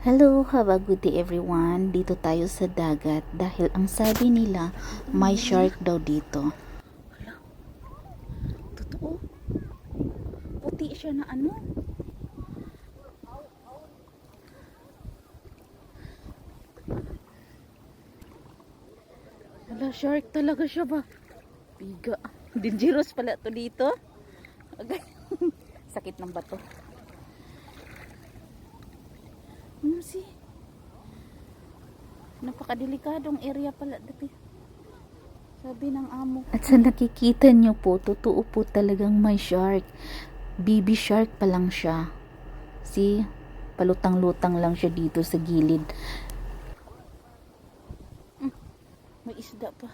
Hello, have a good day everyone. Dito tayo sa dagat dahil ang sabi nila may shark daw dito. Hala, totoo. Puti siya na ano. Hala, shark talaga siya ba? Biga. Dangerous pala to dito. Okay. Sakit ng bato. See? Napakadelikadong area pala dati. Sabi ng amo. At sa nakikita nyo po, totoo po talagang may shark. Baby shark pa lang siya. See? Palutang-lutang lang siya dito sa gilid. May isda pa.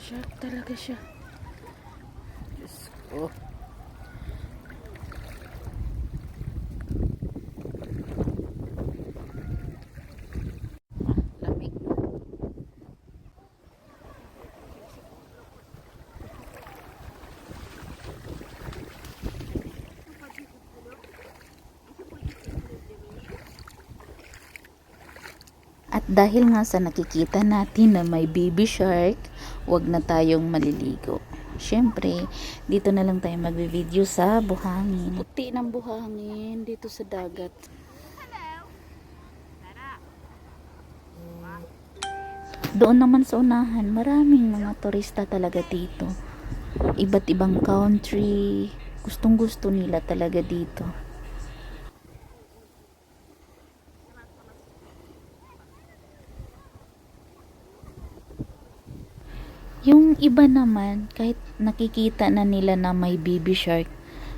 Shark talaga siya. Diyos ko. Lamig. At dahil nga sa nakikita natin na may baby shark, wag na tayong maliligo. Syempre, dito na lang tayo magbe-video sa buhangin. Puti ng buhangin dito sa dagat. Doon naman sa unahan, maraming mga turista talaga dito. Iba't ibang country, gustong-gusto nila talaga dito. Yung iba naman, kahit nakikita na nila na may baby shark,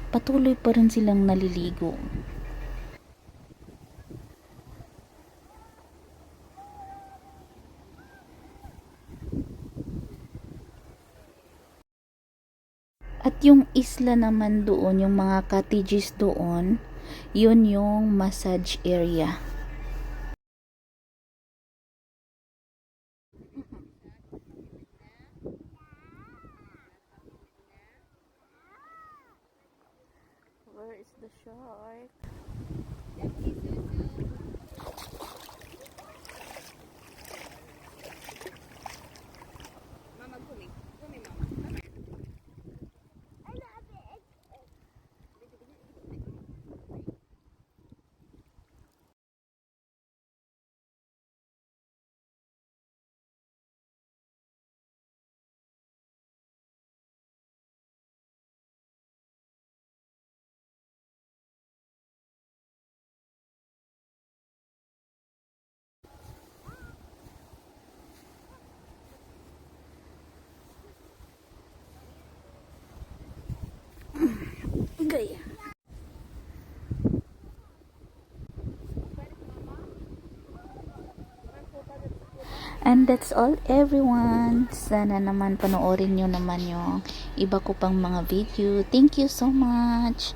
patuloy pa rin silang naliligo. At yung isla naman doon, yung mga cottages doon, yun yung massage area. Where is the shark? Mama, gumi. Gumi, mama. Gaya. And that's all everyone. Sana naman panoorin nyo naman yung iba ko pang mga video. Thank you so much.